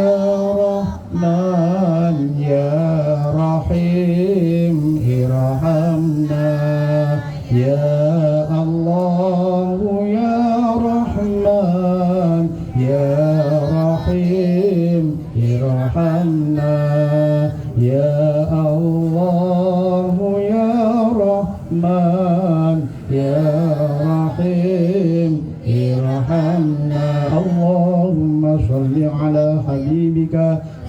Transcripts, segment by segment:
يا رحمن يا رحيم ارحمنا يا الله يا رحمن يا رحيم ارحمنا يا الله يا رحمن يا رحيم ارحمنا اللهم صل على حبيبك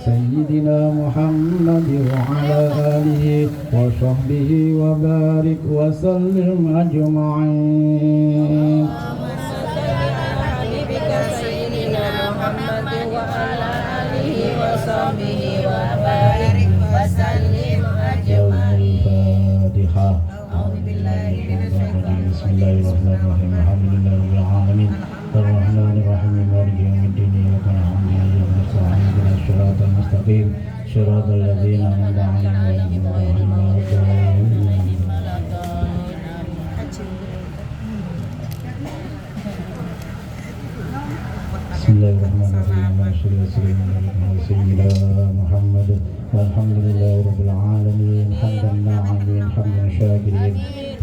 سيدنا محمد وعلى آله وصحبه وبارك وسلم أجمعين حبيبك سيدنا محمد وعلى آله وصحبه وبارك وسلم أجمعين. الفاتحة. أعوذ بالله من الشيطان بسم الله الرحمن الرحيم الحمد لله رب العالمين الرحمن الرحيم مالك يوم الدين إياك نعبد وإياك نستعين اهدنا الصراط المستقيم صراط الذين أنعمت عليهم غير المغضوب عليهم ولا الضالين. بسم الله الرحمن الرحيم والصلاة والسلام على سيدنا محمد والحمد لله رب العالمين حمدا ناعمين حمدا شاكرين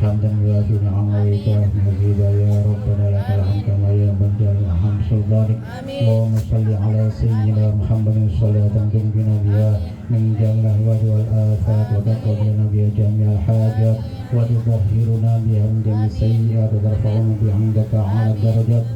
حمدا يوافي نعمك مزيدا يا ربنا لك الحمد كما ينبغي الحمد سلطانك اللهم صل على سيدنا محمد صلاة تنجينا بها من جميع الأهوال والآفات وتقضينا بها جميع الحاجات وتطهرنا بها من جميع السيئات وترفعنا بها عندك على الدرجات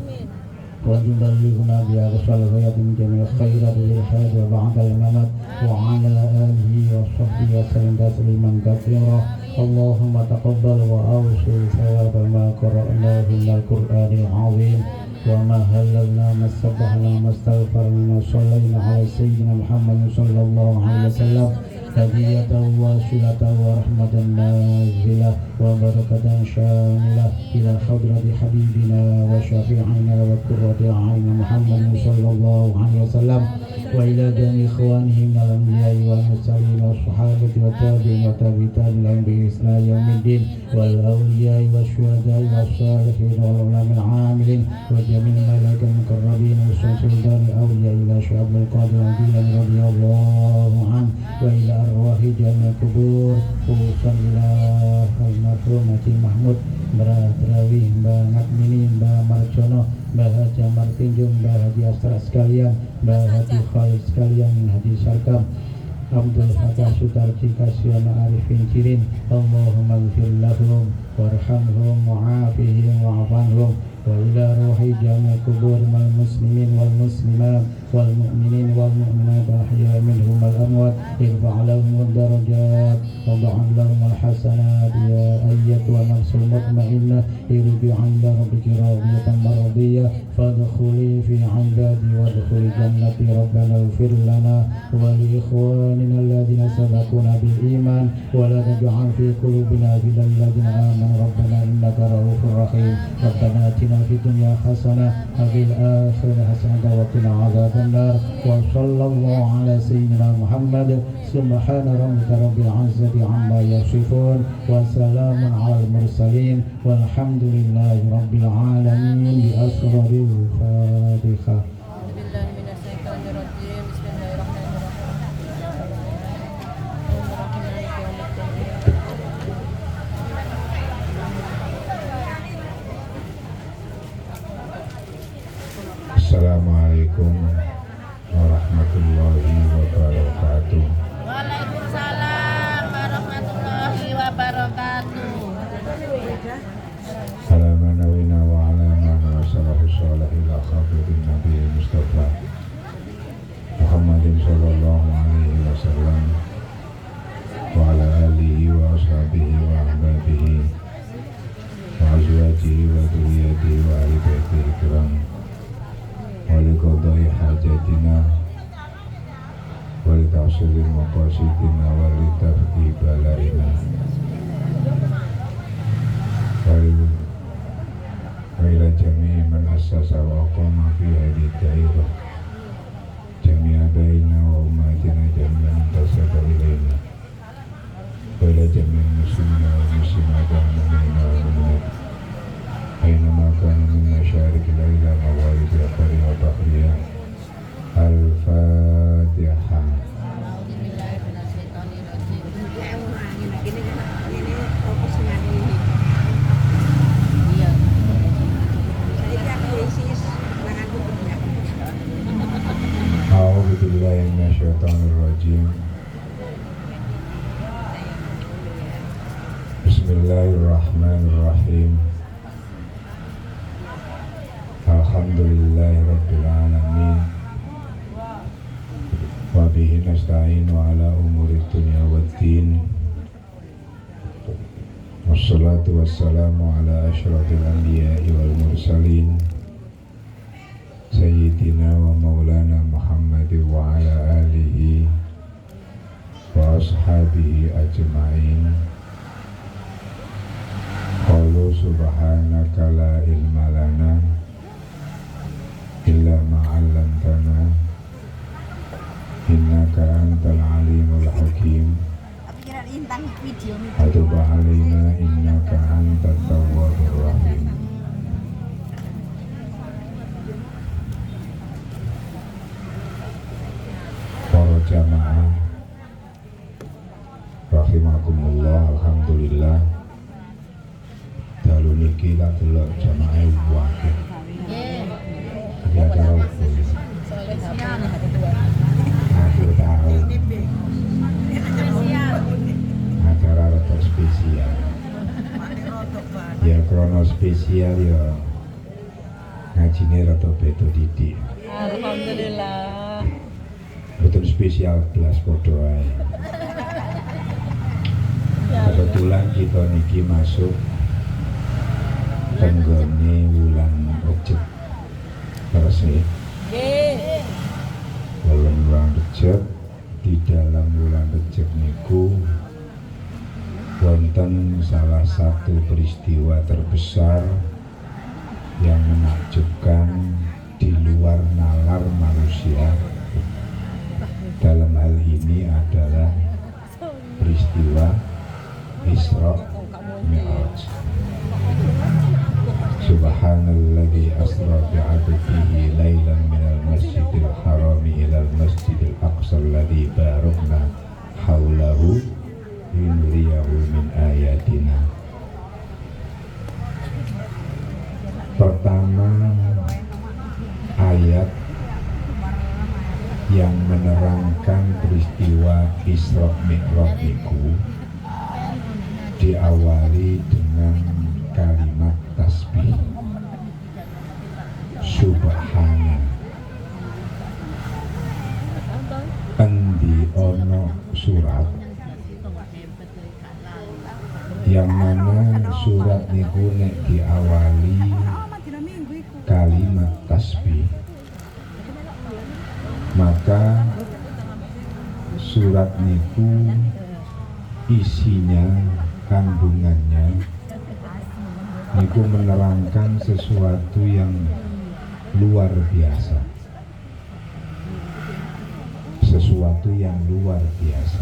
وتبلغنا بها أقصى الغايات من جميع الخيرات في الحياة وبعد الممات وعلى آله وصحبه وسلم تسليما كثيرا اللهم تقبل وأوصل ثواب ما قرأناه من القرآن العظيم وما هللنا ما سبحنا ما استغفرنا ما صلينا على سيدنا محمد صلى الله عليه وسلم هدية واصلة ورحمة نازلة وبركة شاملة إلى حضرة حبيبنا وشفيعنا وقرة أعين محمد صلى الله عليه وسلم وإلى جميع إخوانه من الأنبياء والمرسلين والصحابة والتابعين وتابعين لهم بإحسان يوم الدين والأولياء والشهداء والصالحين والعلماء العاملين وجميع الملائكة المقربين وسلطان الأولياء إلى شعب القادر الجيلاني رضي الله عنه وإلى أرواح جميع القبور خصوصا إلى المرحوم Haji Mahmud Mbah Drawih, Mbah Ngadmini, Mbah Marjono, Mbah Haji Martinjung, Mbah Haji Astra sekalian, Mbah Haji Khalid sekalian, Haji Sarkam, Abdul Fatah Sutarji, Kasyana Arifin Cirin. Allahumma gfir lahum warhamhum wa'afihim wa'afanhum wa ila ruhi jami'il kubur mal muslimin wal muslimat wal mu'minin wal mu'minat ahya minhum al amwat irfa' lahum ad-darajat wa da'an lahum al hasanat ya ayyatuha nafsul mutmainnah irbi 'inda rabbiki radiyatan mardiyah fadkhuli fi 'ibadi wadkhuli jannati rabbana ighfir lana wa li ikhwanina alladhina sabaquna bil iman wa la taj'al fi qulubina ghillan lil ladzina amanu rabbana innaka ra'ufur rahim rabbana atina fid dunya hasanah wa fil akhirati hasanah wa qina adzaban nar wa sallallahu ala sayyidina Muhammad subhana rabbika rabbil izzati amma yasifun wa salamun alal mursalin walhamdulillahi rabbil alamin bi asraril fatihah. Assalamualaikum warahmatullahi wabarakatuh. Waalaikumsalam warahmatullahi wabarakatuh. Ala manawina wa ala man wa salafus salih ila khabirin Nabi Mustafa Muhammadin sallallahu alaihi wasallam wa ala alihi wa ashabihi wa ahbabihi wa azwajihi wa dhurriyyatihi wa ahli baitihi kiram waliqadai hajatina walitahsilil maqasidina walitafki balarina wa ila jami'i man assasa wa aqama fi hadhihi dairah jami'a baina wa umatina jami'an tasaba ilayna wa ila jami'il muslimina wa muslimat wa mu'minina wa mu'minat أينما كانوا من مشارق الأرض إلى مغاربها برا وبحرها billahi minasyaitonir rajim. Bismillahirrahmanirrahim. Alhamdulillahirabbil alamin. Wa bihi nasta'inu ala umuri dunya waddin. Wassalatu wassalamu ala asyrafil anbiya'i wal mursalin Sayyidina wa maulana Muhammad wa ala alihi wa ashabihi ajma'in. Qalu subhanaka la ilma lana illa ma 'allamtana innaka antal alimul hakim. Atub alaina innaka antat tawwabur rahim. Para jamaah rahimakumullah, alhamdulillah dalu niki lak delok jamaah wakil. Iki acara apa iki? Akhir tahun. Acara rada spesial. Ya krono spesial ya ngajine rada beda didik. Alhamdulillah. Betul spesial belas podo ae. Kebetulan kita niki masuk tenggone wulan Rejab. Terus wulan Rejab, di dalam wulan Rejab niku wonten salah satu peristiwa terbesar yang menakjubkan di luar nalar manusia. Dalam hal ini adalah peristiwa Isra Mi'raj. Subhanalladzi asra bi'abdihi lailan minal masjidil harami ilal masjidil aqsa alladzi barakna haulahu linuriyahu min ayatina. Pertama, ayat yang menerangkan peristiwa Isra Mi'raj itu diawali dengan kalimat tasbih subhana. Endi ono surat yang mana surat niku nek diawali kalimat tasbih, maka surat niku isinya, kandungannya niku menerangkan sesuatu yang luar biasa, sesuatu yang luar biasa.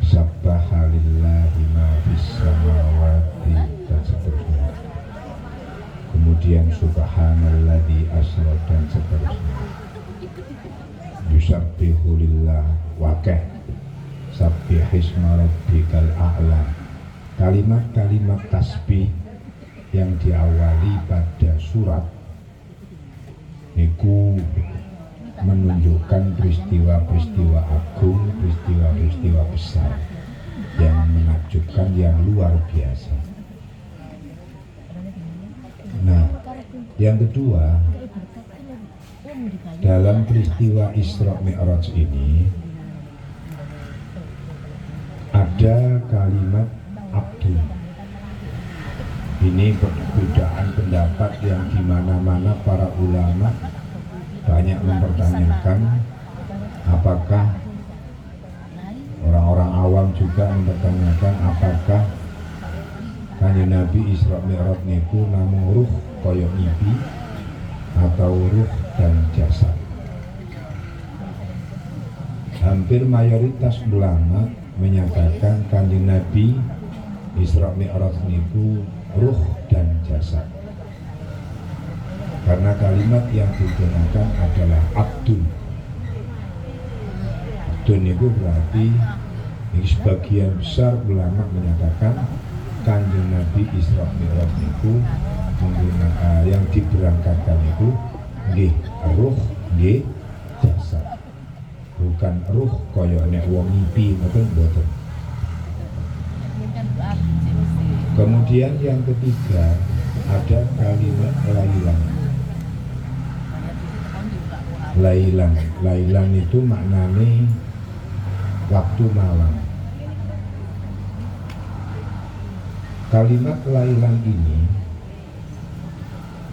Sabbaha lillahi ma fis samawati dan seterusnya. Kemudian subhanalladzi asra dan seterusnya. Yusabbihu lillah wakeh sabbihisma rabbikal a'la. Kalimat-kalimat tasbih yang diawali pada surat niku menunjukkan peristiwa-peristiwa agung, peristiwa-peristiwa besar yang menakjubkan, yang luar biasa. Nah, yang kedua, dalam peristiwa Isra Mi'raj ini ada kalimat abdun. Ini perbedaan pendapat yang di mana-mana para ulama banyak mempertanyakan, apakah orang-orang awam juga mempertanyakan apakah Kanjeng Nabi Isra Mi'raj niku namung ruh kaya mimpi atau ruh dan jasad. Hampir mayoritas ulama menyatakan Kanjeng Nabi Isra Mi'raj niku ruh dan jasad. Karena kalimat yang digunakan adalah abdun. Abdun itu berarti sebagian besar ulama menyatakan Kanjeng Nabi Isra Mi'raj itu menggunakan yang diberangkatkan itu nggih ruh nggih bukan ruh kaya nek wong mimpi ngoten mboten. Kemudian yang ketiga ada kalimat lailan. Lailan itu maknanya waktu malam. Kalimat lailan ini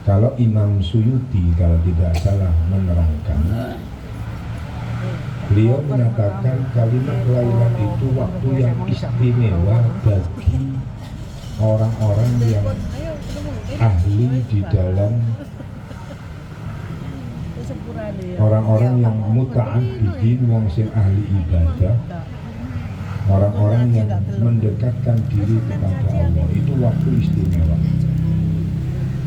kalau Imam Suyuti kalau tidak salah menerangkan, beliau mengatakan kalimat lailan itu waktu yang istimewa bagi orang-orang yang ahli di dalam orang-orang yang muta'abbidin, wong sing ahli ibadah, orang-orang yang mendekatkan diri kepada Allah. Itu waktu istimewa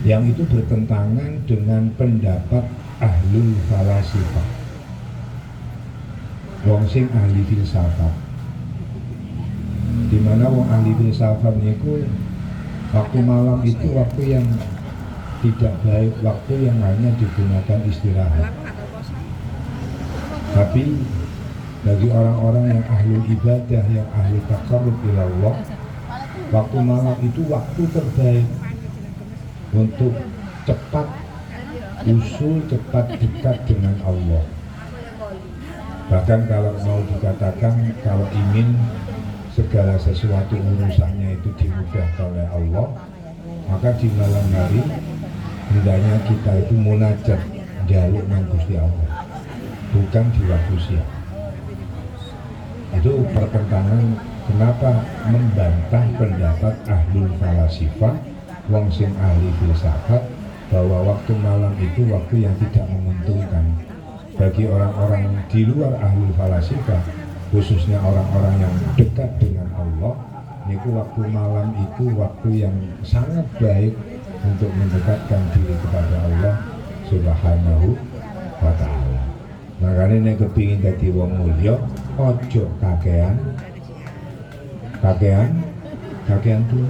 yang itu bertentangan dengan pendapat ahlul falasifah, wong sing ahli filsafat, di mana wong ahli filsafat niku waktu malam itu waktu yang tidak baik, waktu yang hanya digunakan istirahat. Tapi bagi orang-orang yang ahli ibadah, yang ahli taqarrub ila Allah, waktu malam itu waktu terbaik untuk cepat usul, cepat dekat dengan Allah. Bahkan kalau mau dikatakan, kalau ingin segala sesuatu urusannya itu dimudahkan oleh Allah, maka di malam hari hendaknya kita itu munajat, jaluk nang Gusti Allah, bukan di waktu siang. Itu pertentangan. Kenapa membantah pendapat ahlul falasifah, wong sing ahli filsafat, bahwa waktu malam itu waktu yang tidak menguntungkan bagi orang-orang di luar ahlul falasifah, khususnya orang-orang yang dekat dengan Allah. Niku waktu malam itu waktu yang sangat baik untuk mendekatkan diri kepada Allah Subhanahu wa ta'ala. Makanya nek kepingin dadi wong mulya, ojo kakean turu.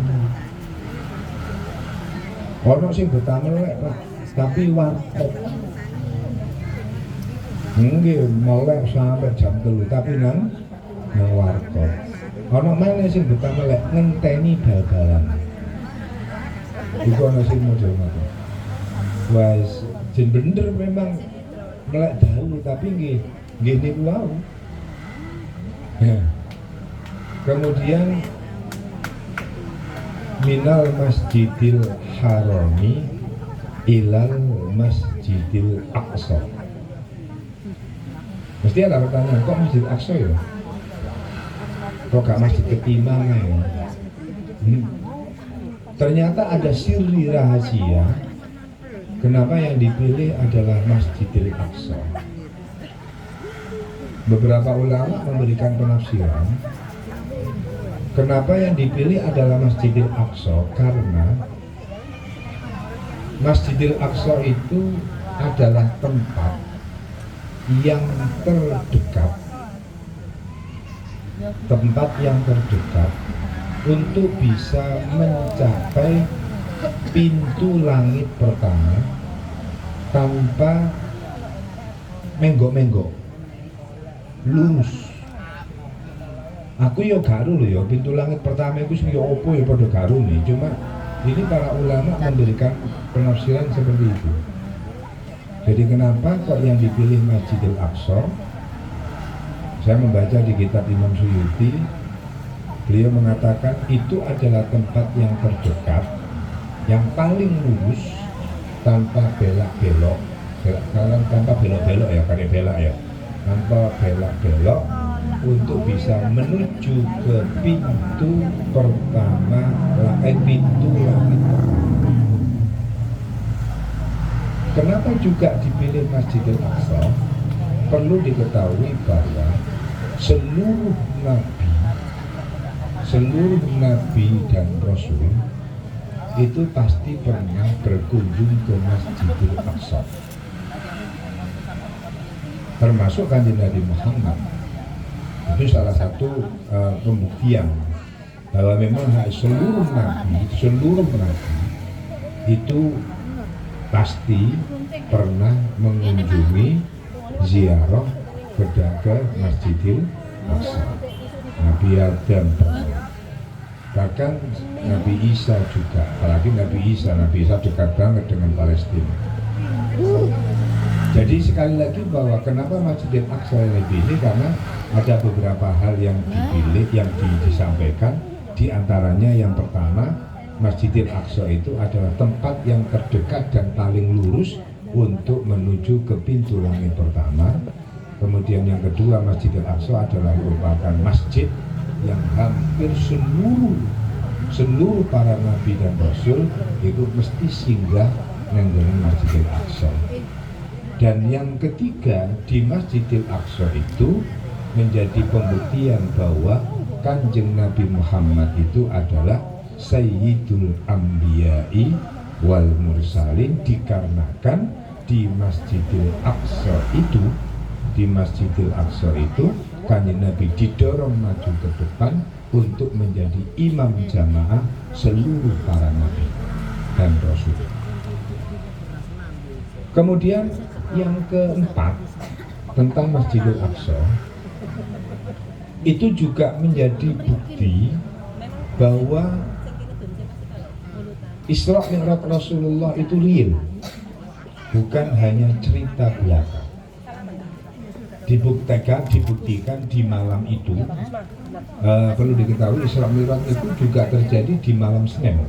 Ono sing betah melek tapi warkop. Nggih, melek sampai jam 3 tapi nang warkop. Ono meneh sing betah melek ngenteni bal-balan. Iku ono sing model ngono. Wes jen bener memang melek dalu tapi nggih niku wae. Kemudian minal masjidil harami ilal masjidil aqsa. Mesti ada pertanyaan, kok masjid aqsa ya? Kok gak masjid ketimbang ya? Ternyata ada siri rahasia kenapa yang dipilih adalah Masjidil Aqsa. Beberapa ulama memberikan penafsiran kenapa yang dipilih adalah Masjidil Aqsa, karena Masjidil Aqsa itu adalah tempat yang terdekat, untuk bisa mencapai pintu langit pertama tanpa menggok-menggok, lurus. Aku yo garu loh ya, pintu langit pertama itu sing yo opo ya pada garu nih. Cuma ini para ulama memberikan penafsiran seperti itu. Jadi kenapa kok yang dipilih Masjidil Aqsa? Saya membaca di kitab Imam Suyuti, beliau mengatakan itu adalah tempat yang terdekat, yang paling lurus, tanpa belak-belok, tanpa belok-belok ya, karena belak ya, tanpa belak-belok, untuk bisa menuju ke pintu pertama, pintu langit pertama. Kenapa juga dipilih Masjidil Aqsa? Perlu diketahui bahwa seluruh nabi dan rasul itu pasti pernah berkunjung ke Masjidil Aqsa, termasuk Kanjeng Nabi Muhammad. Itu salah satu pembuktian bahwa memang seluruh nabi itu pasti pernah mengunjungi ziarah ke Masjidil Aqsa. Nabi Adam bahkan Nabi Isa juga, apalagi Nabi Isa dekat banget dengan Palestina. Jadi sekali lagi bahwa kenapa Masjidil Aqsa yang dipilih, karena ada beberapa hal yang dipilih, yang disampaikan. Di antaranya yang pertama, Masjidil Aqsa itu adalah tempat yang terdekat dan paling lurus untuk menuju ke pintu langit pertama. Kemudian yang kedua, Masjidil Aqsa adalah merupakan masjid yang hampir seluruh para nabi dan rasul itu mesti singgah nenggolan Masjidil Aqsa. Dan yang ketiga, di Masjidil Aqsa itu menjadi pembuktian bahwa Kanjeng Nabi Muhammad itu adalah Sayyidul Anbiya'i wal Mursalin, dikarenakan di Masjidil Aqsa itu Kanjeng Nabi didorong maju ke depan untuk menjadi imam jamaah seluruh para nabi dan rasul. Kemudian yang keempat, tentang Masjidil Aqsa itu juga menjadi bukti bahwa Isra Mi'raj Rasulullah itu real, bukan hanya cerita belaka. Dibuktikan di malam itu, perlu diketahui Isra Mi'raj itu juga terjadi di malam Senin,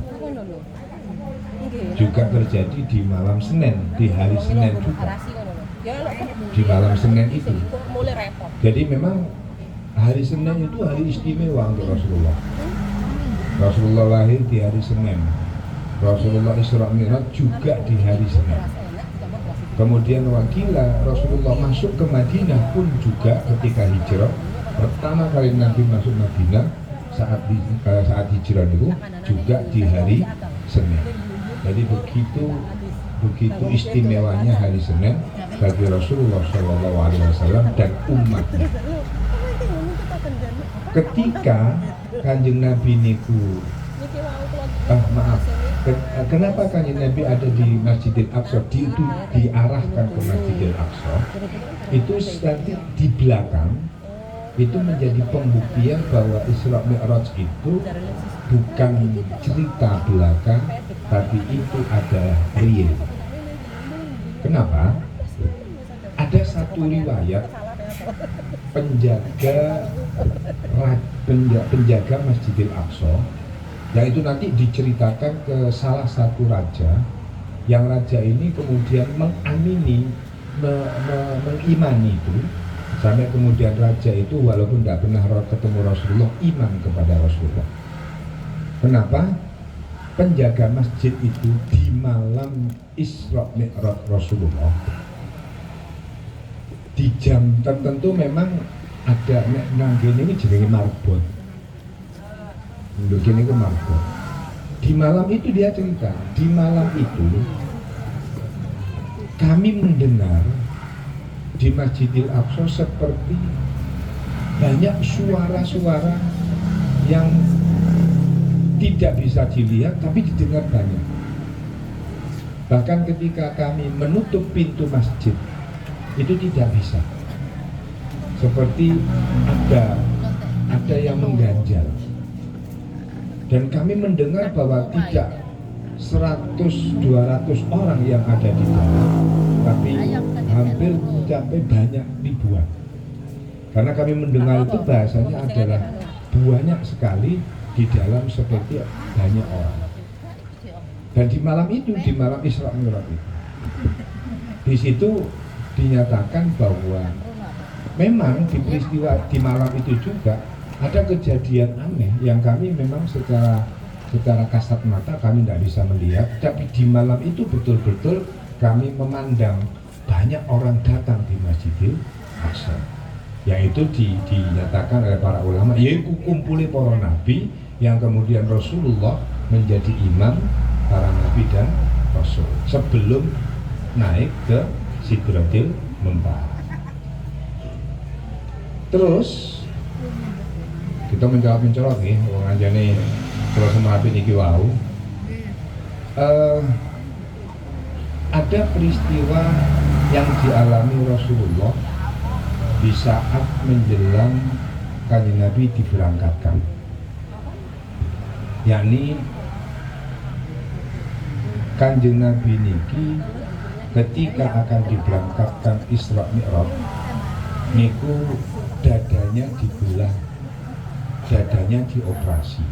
di hari Senin juga, di malam Senin itu. Jadi memang hari Senin itu hari istimewa untuk Rasulullah. Rasulullah lahir di hari Senin, Rasulullah Isra Mi'raj juga di hari Senin. Kemudian wakila Rasulullah masuk ke Madinah pun juga ketika hijrah. Pertama kali Nabi masuk Madinah saat hijrah itu juga di hari Senin. Jadi begitu istimewanya hari Senin bagi Rasulullah SAW dan umatnya. Ketika Kanjeng Nabi niku kenapa Kanjeng Nabi ada di Masjidil Aqsa, diarahkan ke Masjidil Aqsa, itu nanti di belakang itu menjadi pembuktian bahwa Isra Mi'raj itu bukan cerita belaka, tapi itu adalah real. Kenapa? Ada satu riwayat penjaga Masjidil Aqsa yang itu nanti diceritakan ke salah satu raja, yang raja ini kemudian mengimani itu, sampai kemudian raja itu walaupun tidak pernah ketemu Rasulullah, iman kepada Rasulullah. Kenapa? Penjaga masjid itu di malam Isra Mi'raj Rasulullah, di jam tertentu memang ada ini jenenge marbot. Begini ke marbot. Di malam itu dia cerita, di malam itu kami mendengar di Masjidil Aqsa seperti banyak suara-suara yang tidak bisa dilihat tapi didengar banyak. Bahkan ketika kami menutup pintu masjid itu tidak bisa, seperti ada yang mengganjal. Dan kami mendengar bahwa tidak 100-200 orang yang ada di dalam, tapi hampir mencapai banyak ribuan. Karena kami mendengar itu bahasanya adalah banyak sekali di dalam, seperti banyak orang. Dan di malam itu, di malam Isra Mi'raj itu, di situ dinyatakan bahwa memang di peristiwa di malam itu juga ada kejadian aneh yang kami memang secara kasat mata kami tidak bisa melihat, tapi di malam itu betul-betul kami memandang banyak orang datang di Masjidil Aqsa, yaitu dinyatakan oleh para ulama yaitu kumpulnya para nabi yang kemudian Rasulullah menjadi imam para nabi dan rasul sebelum naik ke Sidratil Muntaha. Terus kita mencolot nih, orang aja nih terus semapin iki wau. Ada peristiwa yang dialami Rasulullah di saat menjelang Kanjeng Nabi diberangkatkan, yakni Kanjeng Nabi niki ketika akan diberangkatkan Isra Mi'raj niku dadanya dibelah, dadanya dioperasi.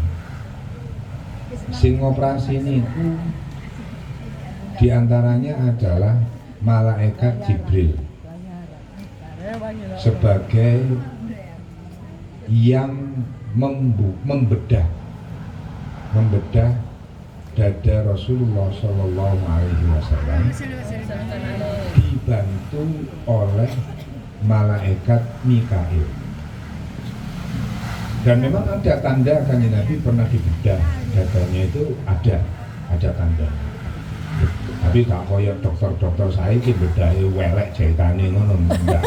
Sing operasi niku diantaranya adalah malaikat Jibril sebagai yang membedah dada Rasulullah Shallallahu Alaihi Wasallam, dibantu oleh malaikat Mikail. Dan memang ada tanda Kanjeng Nabi pernah dibedah dadanya, itu ada tanda. Tapi gak koyo dokter-dokter saiki bedahe welek jahitane ngono, enggak.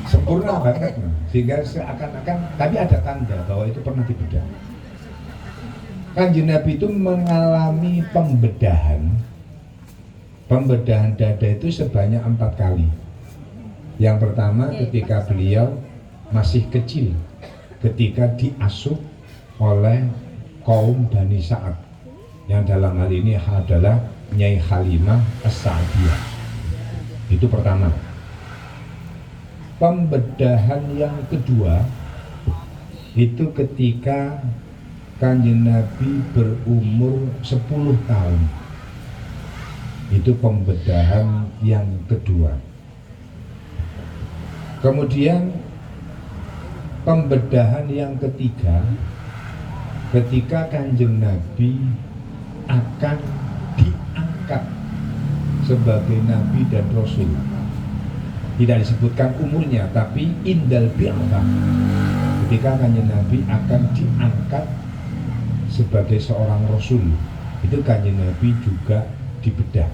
Sempurna banget, sehingga seakan-akan, tapi ada tanda bahwa itu pernah dibedah. Kanjeng Nabi itu mengalami pembedahan dada itu sebanyak 4 kali. Yang pertama ketika beliau masih kecil, ketika diasuh oleh kaum Bani Sa'ad, yang dalam hal ini adalah Nyai Halimah As-Sa'diyah. Itu pertama. Pembedahan yang kedua itu ketika Kanjeng Nabi berumur 10 tahun. Itu pembedahan yang kedua. Kemudian pembedahan yang ketiga ketika Kanjeng Nabi akan diangkat sebagai Nabi dan Rasul. Tidak disebutkan umurnya, tapi indal bi'athah, ketika Kanjeng Nabi akan diangkat sebagai seorang Rasul, itu Kanjeng Nabi juga dibedah.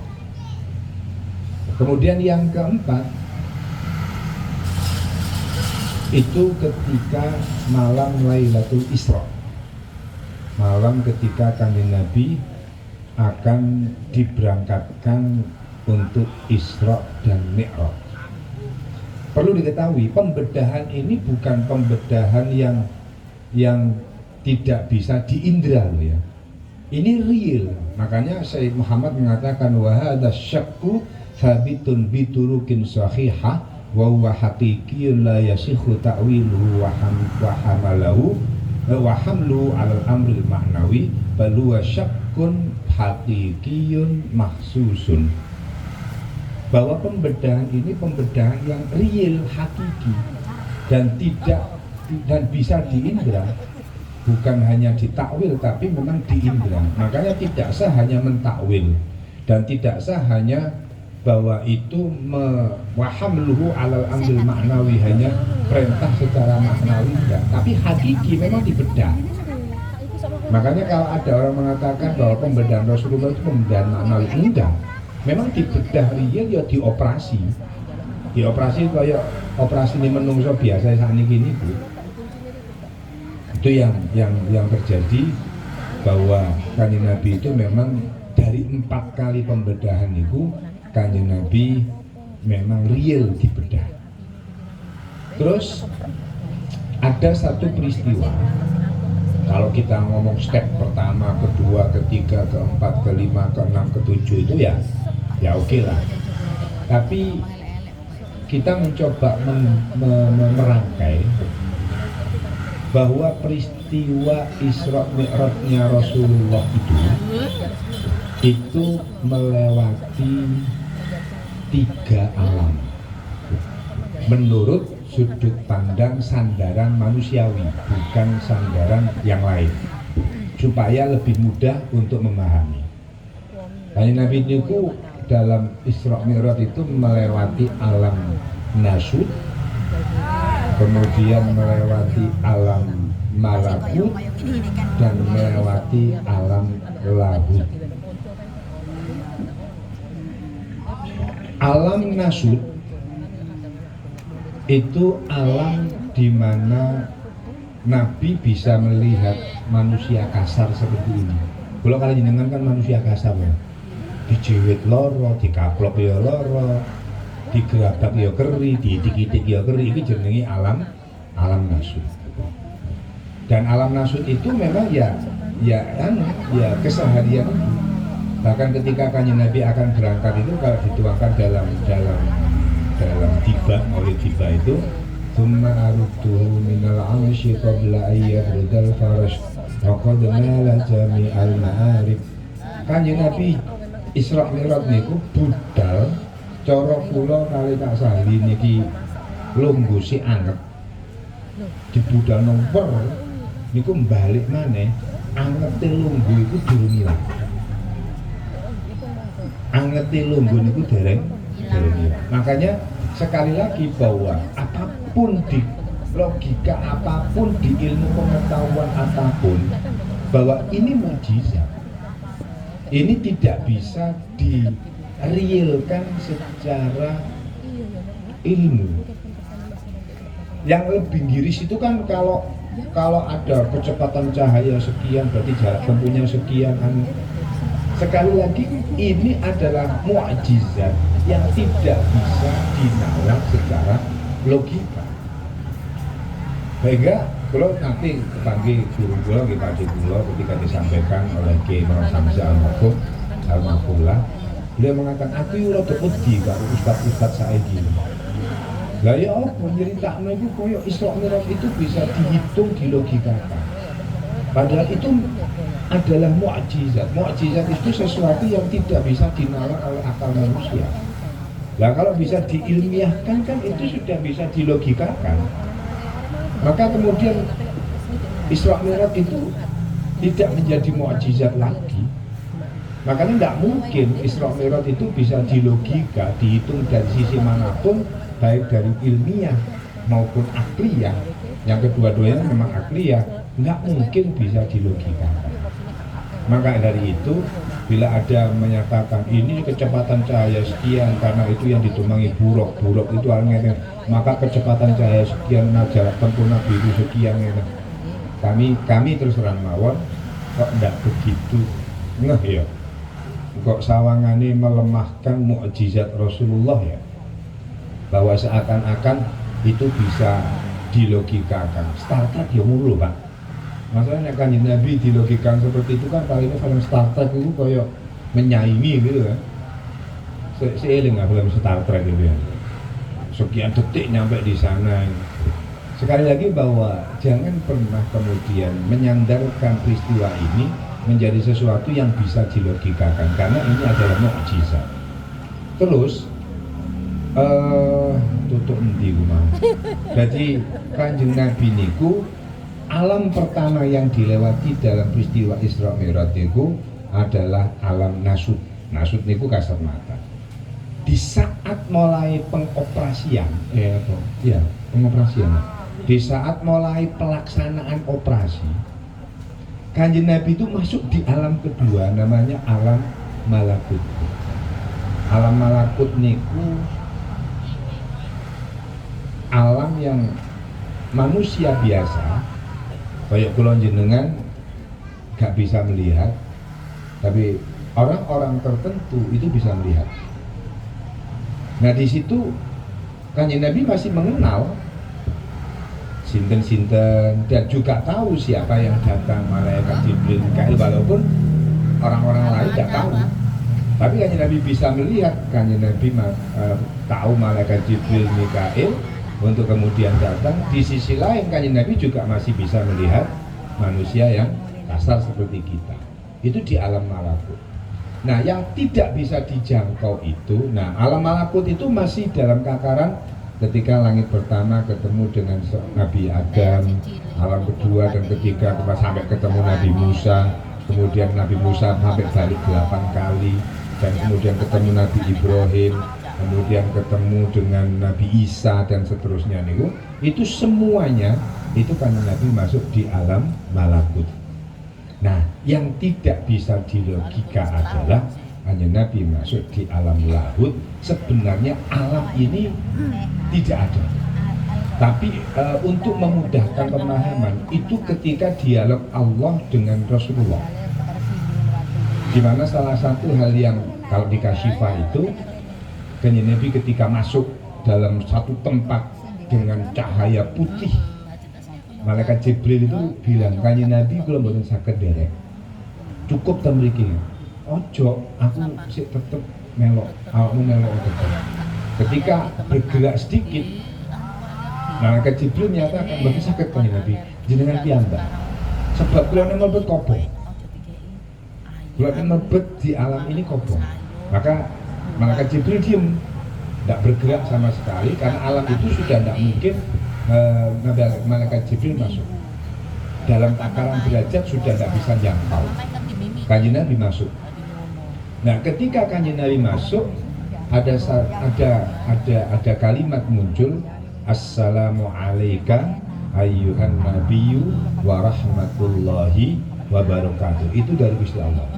Kemudian yang keempat itu ketika malam Lailatul Isra, malam ketika Kanjeng Nabi akan diberangkatkan untuk Isra dan Mi'raj. Perlu diketahui, pembedahan ini bukan pembedahan yang tidak bisa diindra loh ya. Ini real. Makanya Syekh Muhammad mengatakan wa hadza syakku thabitun bi turukin sahihah wa huwa haqiqiyyun la yasihhu ta'wiluhu wa hamalahu wa hamlu 'alal amril ma'nawi bal huwa syakkun haqiqiyyun mahsusun. Bahwa pembedahan ini pembedahan yang real, hakiki, dan bisa diindra, bukan hanya ditakwil tapi memang diindra. Makanya tidak sah hanya mentakwil, dan tidak sah hanya bahwa itu wahamluhu alal amril maknawi, hanya perintah secara maknawi enggak, tapi hakiki memang dibedah. Makanya kalau ada orang mengatakan bahwa pembedahan Rasulullah itu pembedahan maknawi, enggak. Memang dibedah real ya dioperasi kayak operasi ini menungso biasa saat ini Bu. Itu yang terjadi, bahwa Kanjeng Nabi itu memang dari 4 kali pembedahan itu Kanjeng Nabi memang real dibedah. Terus ada satu peristiwa, kalau kita ngomong step pertama, kedua, ketiga, keempat, kelima, keenam, ketujuh itu ya oke lah. Tapi kita mencoba merangkai bahwa peristiwa Isra Mi'rajnya Rasulullah itu melewati 3 alam menurut sudut pandang sandaran manusiawi, bukan sandaran yang lain, supaya lebih mudah untuk memahami. Kanjeng Nabi niku dalam Isra Mi'raj itu melewati alam nasut, kemudian melewati alam malakut, dan melewati alam lahut. Alam nasut itu alam di mana Nabi bisa melihat manusia kasar seperti ini. Kalau kalian jenengan kan manusia kasar ya. dijiwit loro, dikaplok ya loro, digerabak ya keri, diitik-itik ya keri. Ini jenenge alam nasut. Dan alam nasut itu memang ya keseharian. Bahkan ketika Kanjeng Nabi akan berangkat itu kalau dituangkan dalam tiba, oleh tiba itu thumma arudduhu minal amshi qabla ayyabudal farash wa qad nala jami'al ma'arif. Kanjeng Nabi Isra Mi'raj niku budal cara kula kali tak sahli niki lungguh si anget dibudal nomor niku balik maneh angete lungguh iku durung ilang. Angete lungguh niku dereng ilang. Makanya sekali lagi bahwa apapun di logika apapun di ilmu pengetahuan apapun bahwa ini mukjizat. Ini tidak bisa direalkan secara ilmu. Yang lebih giris itu kan kalau ada kecepatan cahaya sekian berarti jarak tempuhnya sekian. Sekali lagi ini adalah mukjizat yang tidak bisa dinalar secara logika. Sehingga kalau nanti panggil guru kula nggih Pak kula ketika disampaikan oleh Kiai Muhammad Samsi Al-Mahfullah, beliau mengatakan aku rada wedi karo ustaz-ustaz saiki. Lah ya apa nyeritakno iku koyo Isra Mi'raj itu bisa dihitung, dilogikakan. Padahal itu adalah mukjizat. Mukjizat itu sesuatu yang tidak bisa dinalar oleh akal manusia. Nah kalau bisa diilmiahkan kan itu sudah bisa dilogikakan. Maka kemudian Isra Mi'raj itu tidak menjadi mukjizat lagi. Makanya tidak mungkin Isra Mi'raj itu bisa dilogika, dihitung dari sisi manapun, baik dari ilmiah maupun akliyah. Yang kedua-duanya memang akliyah, nggak mungkin bisa dilogikakan. Maka dari itu, bila ada menyatakan ini kecepatan cahaya sekian karena itu yang ditumpangi buruk itu halnya, maka kecepatan cahaya sekian, jarak tempuh Nabi itu sekian. Kami terus terang mawon, kok tidak begitu ngeh ya? Kok sawangane melemahkan mukjizat Rasulullah ya? Bahwa seakan-akan itu bisa dilogikakan. Star Trek ya mulu Pak. Masalahnya kan Nabi dilogikakan seperti itu kan kali ini film Star Trek itu kayak menyaingi gitu kan. Seiring nggak film Star Trek gitu ya. Sekian detik nyampe di sana. Sekali lagi bahwa jangan pernah kemudian menyandarkan peristiwa ini menjadi sesuatu yang bisa dilogikakan karena ini adalah mukjizat. Terus tutup endi ku mau. Jadi Kanjeng Nabi niku alam pertama yang dilewati dalam peristiwa Isra Mi'raj itu adalah alam nasut. Nasut niku kasat mata. Di saat mulai pengoperasian, pengoperasian. Di saat mulai pelaksanaan operasi, Kanjeng Nabi itu masuk di alam kedua, namanya alam malakut. Alam malakut niku alam yang manusia biasa kayak kula jenengan gak bisa melihat, tapi orang-orang tertentu itu bisa melihat. Nah di situ Kanjeng Nabi masih mengenal sinten-sinten dan juga tahu siapa yang datang, malaikat Jibril, Mikail, walaupun orang-orang lain tidak tahu. Tapi Kanjeng Nabi bisa melihat, Kanjeng Nabi tahu malaikat Jibril, Mikail untuk kemudian datang. Di sisi lain Kanjeng Nabi juga masih bisa melihat manusia yang kasar seperti kita. Itu di alam malakut. Nah yang tidak bisa dijangkau itu, nah alam malakut itu masih dalam takaran ketika langit pertama ketemu dengan Nabi Adam, alam kedua dan ketiga sampai ketemu Nabi Musa, kemudian Nabi Musa sampai balik 8 kali, dan kemudian ketemu Nabi Ibrahim, kemudian ketemu dengan Nabi Isa dan seterusnya nih. Itu semuanya itu kan Nabi masuk di alam malakut. Nah, yang tidak bisa dilogika adalah hanya Nabi masuk di alam lahut. Sebenarnya alam ini tidak ada. Tapi untuk memudahkan pemahaman itu ketika dialog Allah dengan Rasulullah. Dimana salah satu hal yang kalau di Kasyifah itu Kanjeng Nabi ketika masuk dalam satu tempat dengan cahaya putih, malaikat Jibril itu bilang, Kanjeng Nabi kalau mboten saged derek cukup ta mriki. Ojo, aku sik tetep melok, awakmu melok tetep. Ketika bergerak sedikit, malaikat Jibril menyatakan mboten saged Kanjeng Nabi, jenengan piyambak. Sebab kula mlebet kobong. Kula mlebet di alam ini kobong. Maka malaikat Jibril diem, tidak bergerak sama sekali karena alam itu sudah tidak mungkin malaikat Jibril masuk. Dalam takaran derajat sudah tidak bisa jangkau. Kanjeng Nabi masuk. Nah, ketika Kanjeng Nabi masuk, ada kalimat muncul, Assalamu alayka ayyuhan nabiyyu wa rahmatullahi wa barakatuh. Itu dari Gusti Allah.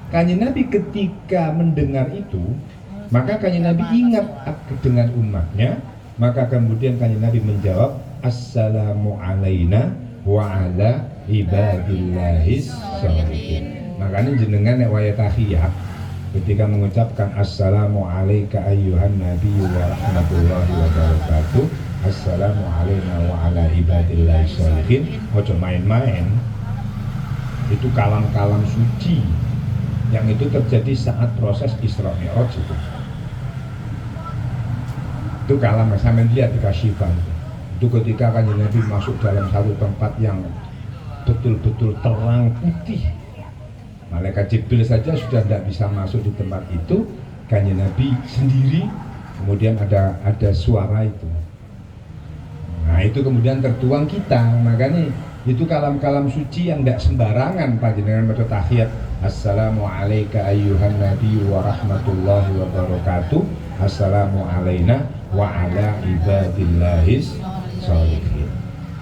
Kanjeng Nabi ketika mendengar itu, maka Kanjeng Nabi ingat dengan umatnya, maka kemudian Kanjeng Nabi menjawab, Assalamu alayna wa ala ibadillahis sholihin. Makanya jenengan nek waya tahiyat ketika mengucapkan Assalamu alayka ayyuhan nabiyyu wa rahmatullahi wa barakatuh, Assalamu alayna wa ala ibadillahis sholihin, ojo main-main. Itu kalam-kalam suci yang itu terjadi saat proses Isra Mi'raj itu. Itu kalam sampean lihat di Kasyifah. Itu ketika Kanjeng Nabi masuk dalam satu tempat yang betul-betul terang putih. Malaikat Jibril saja sudah tidak bisa masuk di tempat itu, Kanjeng Nabi sendiri, kemudian ada suara itu. Nah itu kemudian tertuang kita, makanya itu kalam-kalam suci yang tidak sembarangan panjenengan maca tahiyat. Assalamu alayka ayyuhan nabiyyu wa rahmatullahi wa barakatuh. Assalamu alayna wa ala ibadillahis sholihin.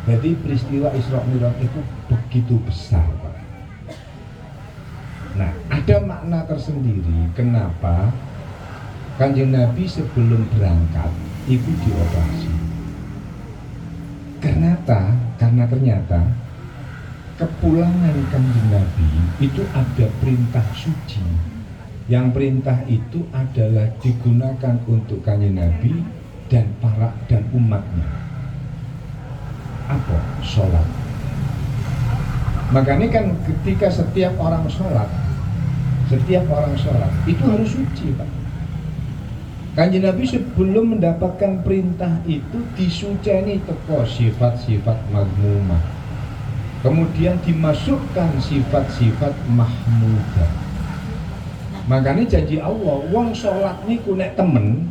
Jadi peristiwa Isra Mi'raj itu begitu besar, Pak. Nah, ada makna tersendiri kenapa Kanjeng Nabi sebelum berangkat itu dioperasi. Karena ternyata kepulangan Kanjeng Nabi itu ada perintah suci. Yang perintah itu adalah digunakan untuk Kanjeng Nabi dan umatnya. Apa? Sholat. Makanya kan ketika setiap orang sholat itu harus suci, Pak. Kanjeng Nabi sebelum mendapatkan perintah itu disuceni teko sifat-sifat mazmumah. Kemudian dimasukkan sifat-sifat mahmudah. Makanya janji Allah, wong sholat niku nek temen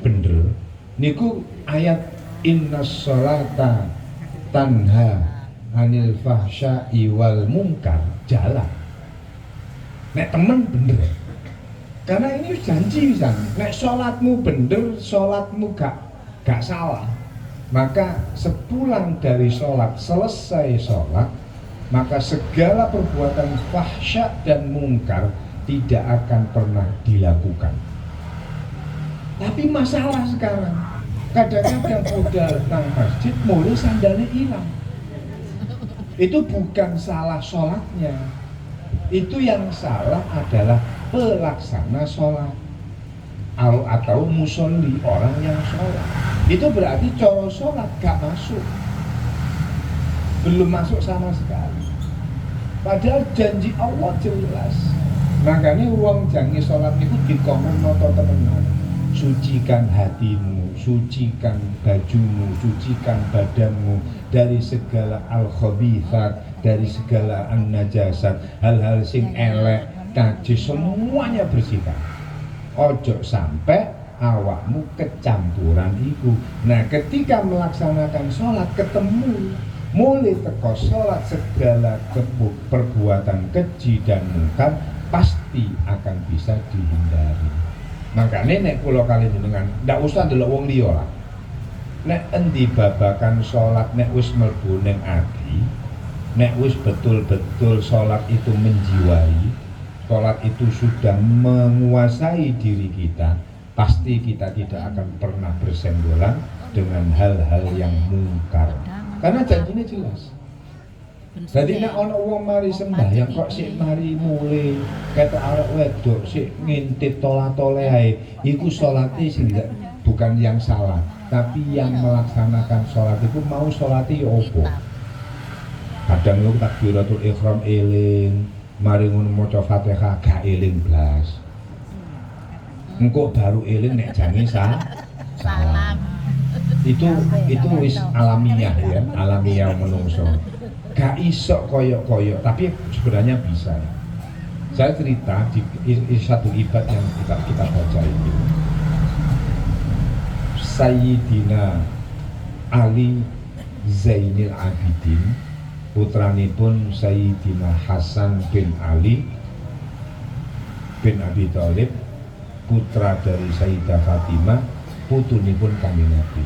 bener niku ayat innas sholata tanha anil fahsya'i wal munkar jalan. Nek temen bener. Karena ini janji kan, nek sholatmu bener, sholatmu gak salah, maka sepulang dari sholat, selesai sholat, maka segala perbuatan fahsya dan mungkar tidak akan pernah dilakukan. Tapi masalah sekarang, kadang-kadang udah datang masjid, mulai sandalnya hilang. Itu bukan salah sholatnya, itu yang salah adalah pelaksana sholat atau musolli, orang yang sholat. Itu berarti coro sholat gak masuk, belum masuk sama sekali. Padahal janji Allah jelas. Makanya uang jangi sholat itu dikomen noto temenan. Sucikan hatimu, sucikan bajumu, sucikan badanmu dari segala al-khabithat, dari segala an-najasat, hal-hal sing elek, najis, semuanya bersihkan. Ojo sampai awakmu kecampuran iku. Nah, ketika melaksanakan sholat ketemu mulai teko sholat segala perbuatan keji dan mungkar pasti akan bisa dihindari. Makanya nek kula kali jenengan ndak usah ndelok wong liya lah. Nek endi babakan sholat nek wis mlebu ning ati, nek wis betul-betul sholat itu menjiwai, sholat itu sudah menguasai diri kita, pasti kita tidak akan pernah bersenggolan dengan hal-hal yang mungkar. Karena janjinya jelas. Dadi nek ana wong mari sembahyang kok sik mari mule ketok arek wedok sik ngintip tolat-tole ae, iku salate sing bukan yang salah, tapi yang melaksanakan salat itu mau salate ya opo. Kadang lu takbiratul ihram eling, mari ngono maca Fatihah gak eling blas. Engko baru eling nek jange salam. Itu wis alamiah ya, alamiah menungso. Gak iso koyok-koyok, tapi sebenarnya bisa. Saya cerita di satu ibad yang kita baca ini. Sayyidina Ali Zainil Abidin, putranipun Sayyidina Hasan bin Ali bin Abi Thalib, putra dari Sayyidah Fatimah, putunipun Kanjeng Nabi.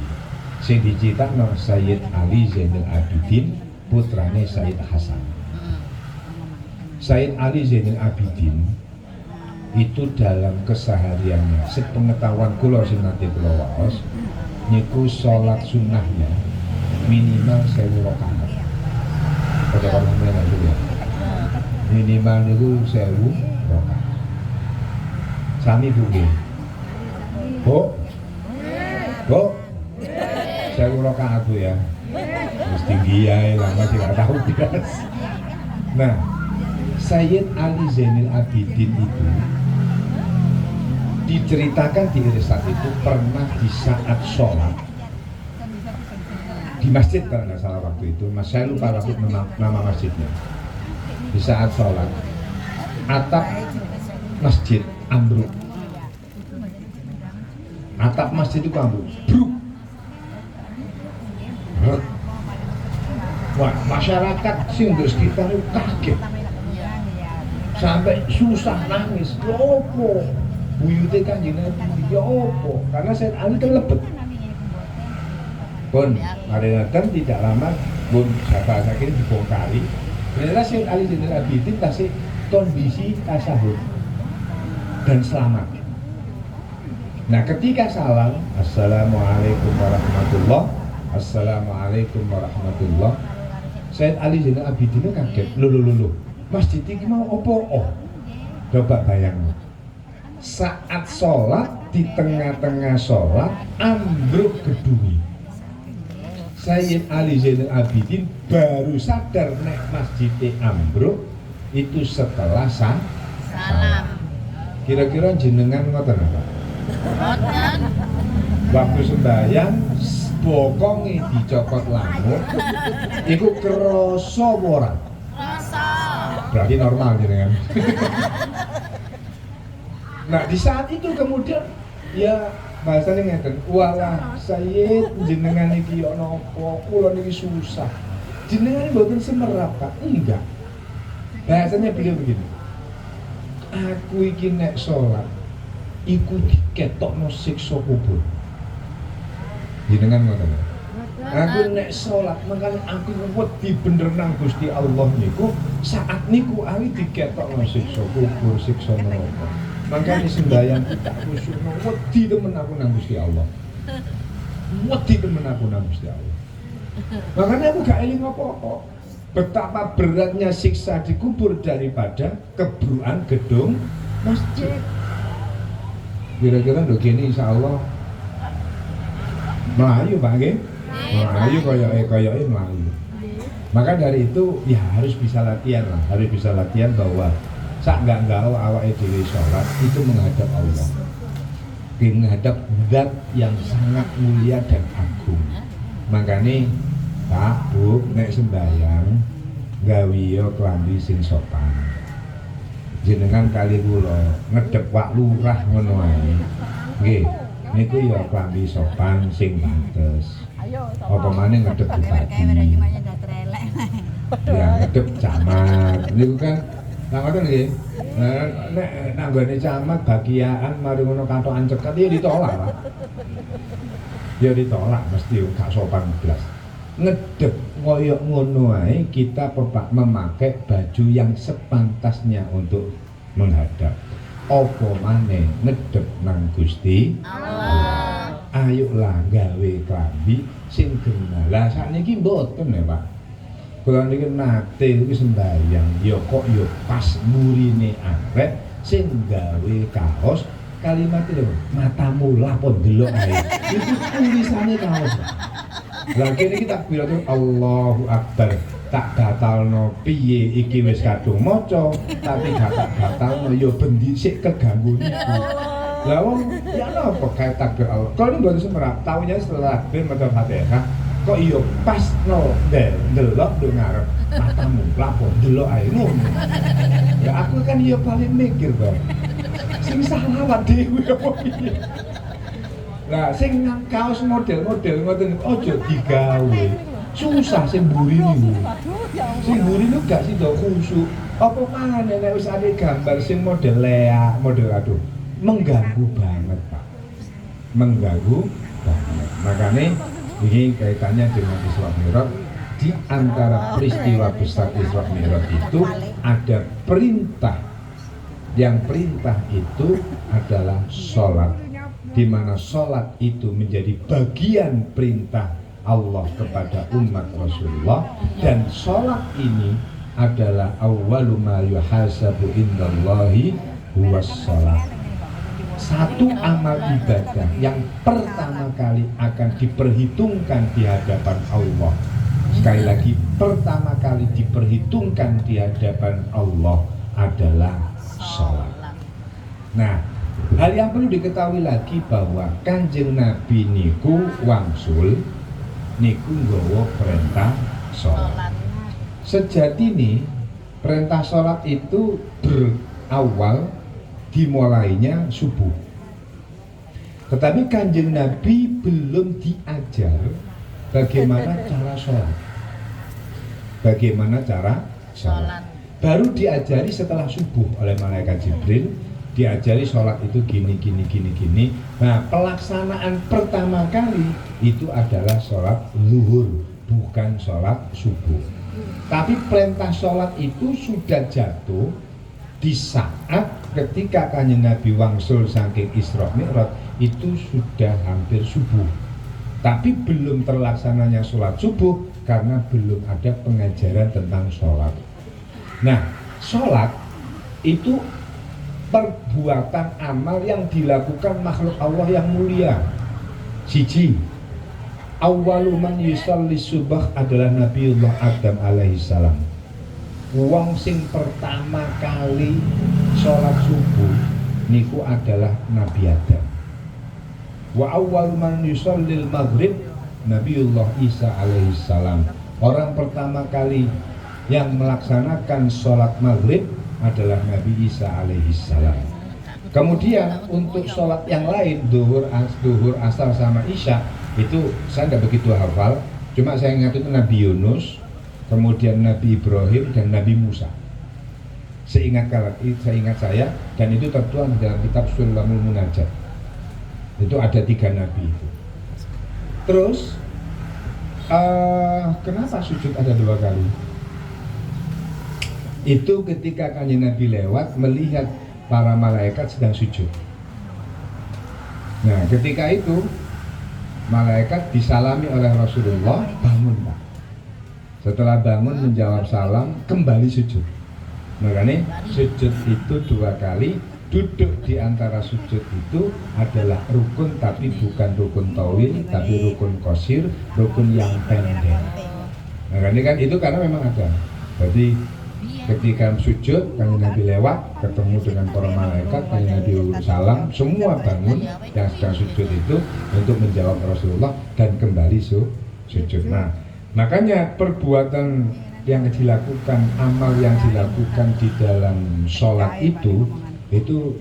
Sing dicitakno Sayyid Ali Zainul Abidin, putrane Sayyid Hasan. Sayyid Ali Zainul Abidin itu dalam kesehariannya, sepengetahuan kula sing nate kula waos, niku salat sunnahnya minimal 1000 rakaat. Pada kalau ya. Minimal niku 1000 rakaat. Sami Bu nggih. Bu. 1000 rakaat Bu ya. Terus tinggi ya, lama sih gak tahu beras. Nah, Sayyid Ali Zainil Abidin itu diceritakan di risalah itu pernah di saat sholat di masjid kalau nggak salah waktu itu, saya lupa nama masjidnya. Di saat sholat, atap masjid ambruk. Atap masjid itu ambruk. Bruk. Wah, masyarakat sing di sekitar itu kaget, sampai susah nangis. Ya opo? Buyute Kanjeng Nabi, ya opo? Karena Sayyid Ali kan lebet. Pun, mari datang tidak lama, pun saya kira dibongkari. Ternyata Sayyid Ali Zainal Abidin kasih kondisi tasahud dan selamat. Nah, ketika salam, Assalamualaikum warahmatullah, Assalamualaikum warahmatullah, Sayyid Ali Zainal Abidin kaget, loh, masjid ini mau opo? Oh, coba bayangkan, saat sholat, di tengah-tengah sholat, ambruk gedungi. Sayyid Ali Zainal Abidin baru sadar nek masjidnya ambruk itu setelah salam. Kira-kira jenengan ngoten apa? Ngoten. Waktu sembahyang bokonge dicopot lampu, iku kerasa ora? Kerasa. Berarti normal jenengan. Nah, di saat itu kemudian ya bahasanya ngeten, walah Sayyid jenengan iki ana apa, kula niki susah. Jenengan mboten semerap, Pak. Enggak. Bahasanya beliau begini. Aku iki nek salat iku diketokno siksa kubur. Jenengan ngoten. Aku nek salat mangkane aku wedi bener nang Gusti Allah niku, saat niku ali diketokno siksa kubur, siksa neraka. Makanya sembahyang kita khusyuk, wedi temen aku nang Gusti Allah. Wedi temen aku nang Gusti Allah. Makanya aku gak eling apa-apa. Betapa beratnya siksa di kubur daripada kebruan gedung masjid. Kira-kira begini insya Allah Melayu Pak nggih? Melayu koyoke Melayu. Maka dari itu ya harus bisa latihan lah, harus bisa latihan bahwa sak gak awake dhewe sholat itu menghadap Allah, menghadap zat yang sangat mulia dan agung. Makanya Pak Bu nek sembahyang gawe yo klambi sing sopan. Jenengan kali kula ngedep wak lurah ngono ae. Nggih, niku yo klambi sopan sing pantes. Apa maneh ngedep bupati. Ya ngedep camat. Niku kan ngoten nggih. Nek nanggone camat bagian mari ngono katokan ceket ya ditolak, Pak. Ya ditolak mesti gak sopan blas. Ngedep koyok ngono ae kita memakai baju yang sepantasnya untuk menghadap. Apa maneh ngedep nang Gusti Allah. Ayolah gawe klambi sing genah. Lah sakniki mboten ya, Pak. Kula niki nate kuwi sembayang, ya kok ya pas murine arek sing gawe kaos kalimat lho, matamu lapon delok ae. Iku tulisane kaos. Lah kene iki takbir Allahu Akbar. Tak batalno piye iki wis kadung maca, tapi gak tak batalno ya ben dhisik keganggu niku. Lah wong ya napa kae takbir Allah. Kalau ini mboten semerap, taunya setelah takbir maca Fatihah kok iya pas no delok do ngarep matamu lapor delok ae ngono. Ya aku kan iya paling mikir to. Sing salah dhewe apa piye. Lah sing nang kaos model-model ngoten aja digawe. Susah sing mburi niku. Sing mburi niku gak sida khusuk. Apa manane nek wis ade gambar sing model lea, model aduh mengganggu banget, Pak. Mengganggu banget. Makanya ini kaitannya dengan Isra Mi'raj. Di antara peristiwa besar Isra Mi'raj itu ada perintah. Yang perintah itu adalah sholat, di mana sholat itu menjadi bagian perintah Allah kepada umat Rasulullah, dan sholat ini adalah awwalu ma yuhasabu indallahi huwas sholat. Satu amal ibadah yang pertama kali akan diperhitungkan di hadapan Allah. Sekali lagi, pertama kali diperhitungkan di hadapan Allah adalah sholat. Nah, hal yang perlu diketahui lagi bahwa Kanjeng Nabi niku wangsul niku nggawa perintah sholat. Sejatine perintah sholat itu berawal dimulainya subuh. Tetapi Kanjeng Nabi belum diajar bagaimana cara sholat. Bagaimana cara sholat. Baru diajari setelah subuh oleh malaikat Jibril, diajari sholat itu gini. Nah, pelaksanaan pertama kali itu adalah sholat zuhur, bukan sholat subuh. Tapi perintah sholat itu sudah jatuh di saat ketika Kanjeng Nabi wangsul saking Isra Mi'raj itu sudah hampir subuh. Tapi belum terlaksananya sholat subuh karena belum ada pengajaran tentang sholat. Nah, sholat itu perbuatan amal yang dilakukan makhluk Allah yang mulia. Siji, awwalu man yusalli subah adalah Nabiullah Adam alaihissalam. Wong sing pertama kali sholat subuh niku adalah Nabi Adam. Wa awwalu man yusallil maghrib Nabiullah Isa alaihissalam. Orang pertama kali yang melaksanakan sholat maghrib adalah Nabi Isa alaihissalam. Kemudian untuk sholat yang lain, duhur, asar sama isya, itu saya tidak begitu hafal. Cuma saya ingat itu Nabi Yunus, kemudian Nabi Ibrahim dan Nabi Musa. Seingat saya, dan itu tertuang dalam kitab Sulamul Munajat. Itu ada 3 nabi itu. Terus kenapa sujud ada 2 kali? Itu ketika Kanjeng Nabi lewat melihat para malaikat sedang sujud. Nah, ketika itu malaikat disalami oleh Rasulullah, bangun Pak. Setelah bangun menjawab salam, kembali sujud. Makanya sujud itu 2 kali. Duduk di antara sujud itu adalah rukun, tapi bukan rukun tawil, tapi rukun qasir, rukun yang pendek. Makanya kan itu karena memang ada. Jadi ketika sujud, Kanjeng Nabi lewat, ketemu dengan para malaikat, Kanjeng Nabi salam, semua bangun yang sedang sujud itu untuk menjawab Rasulullah dan kembali sujud. Nah, makanya perbuatan yang dilakukan, amal yang dilakukan di dalam sholat itu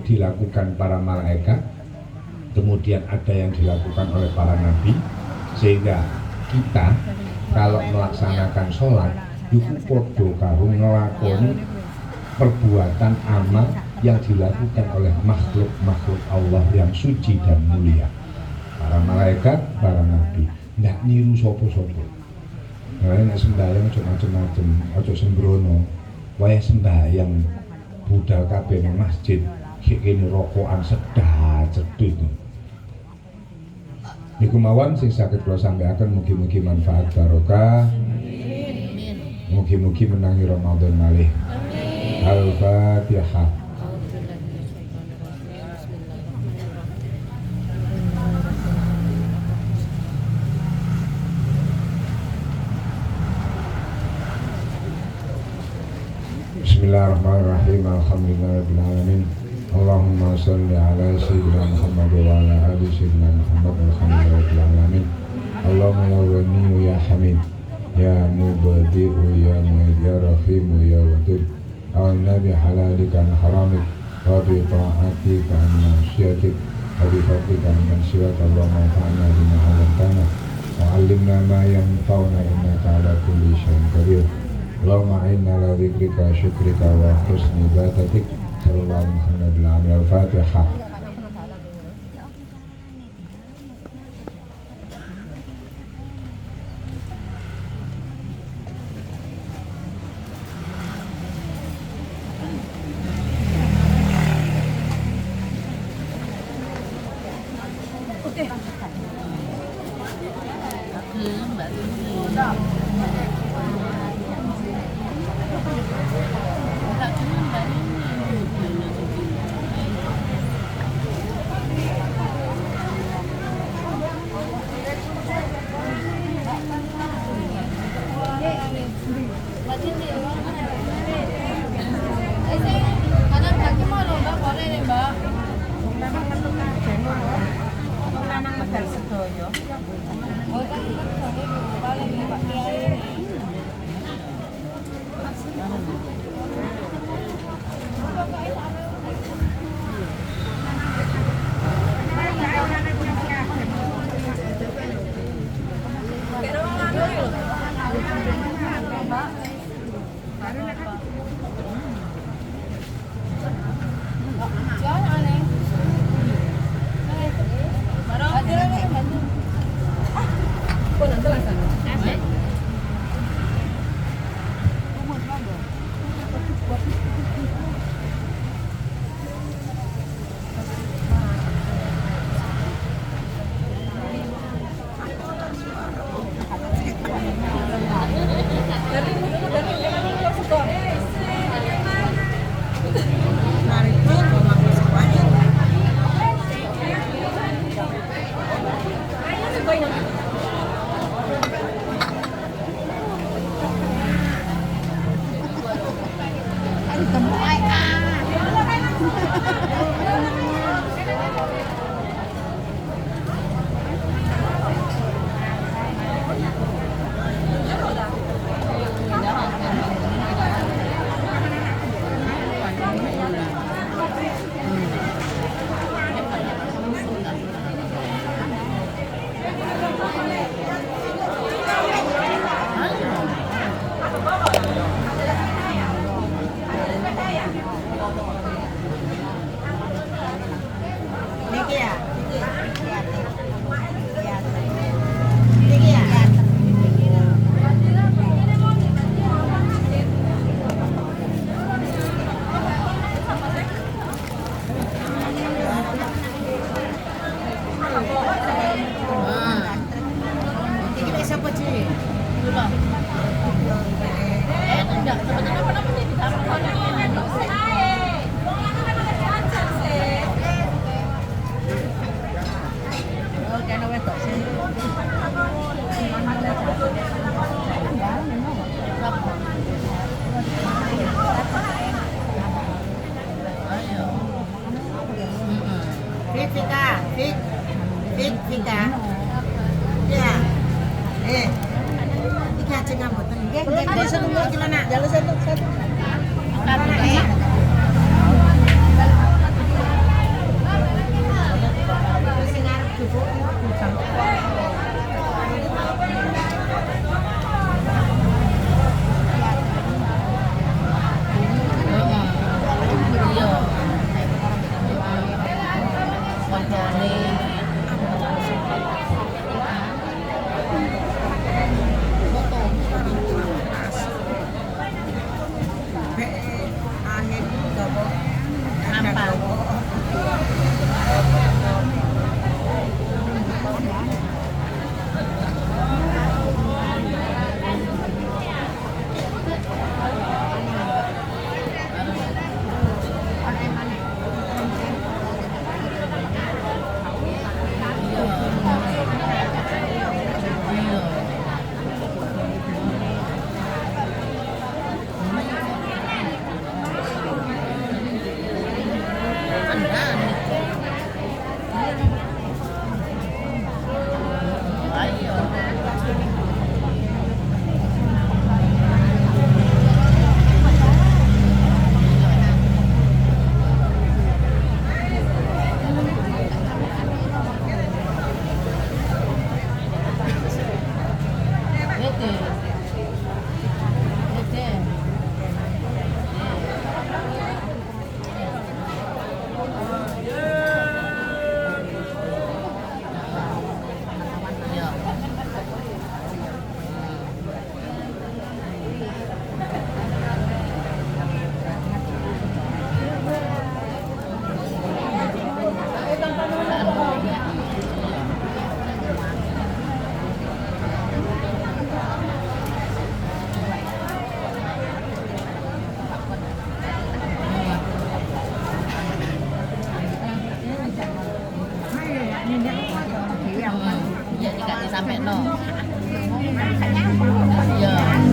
dilakukan para malaikat, kemudian ada yang dilakukan oleh para nabi, sehingga kita kalau melaksanakan sholat itu podo karo ngelakoni perbuatan amal yang dilakukan oleh makhluk-makhluk Allah yang suci dan mulia, para malaikat, para nabi. Nggak niru sopo-sopo. Nah, sembahyang macam-macam, ojo sembrono, waya sembahyang budal kabeh nang masjid, kene rokokan sedah cedhit. Niku mawon sing saged kula sampaikan, mugi-mugi manfaat barokah. Mugi-mugi menangi Ramadan malih. Al-Fatihah. Bismillahirrahmanirrahim. Alhamdulillahirabbil alamin. Allahumma shalli ala sayyidina Muhammad wa ala ali sayyidina Muhammad. Alhamdulillahirabbil alamin. Allahumma ya Ghani ya Hamid, ya Mubadi'u ya Mu'id ya Rahim ya Wadud. A'udzu bi halalika an haramik wa bi ta'atika an ma'siyatik wa bi fadlika an siwak. Allahumma anfa'na bima 'allamtana wa 'allimna ma yanfa'una innaka 'ala kulli syai'in qadir. Allahumma inna ala dzikrika wa syukrika wa husni ibadatik. Sallallahu alaihi wa sallam. Al-Fatihah. sampai no. Iya. Iya.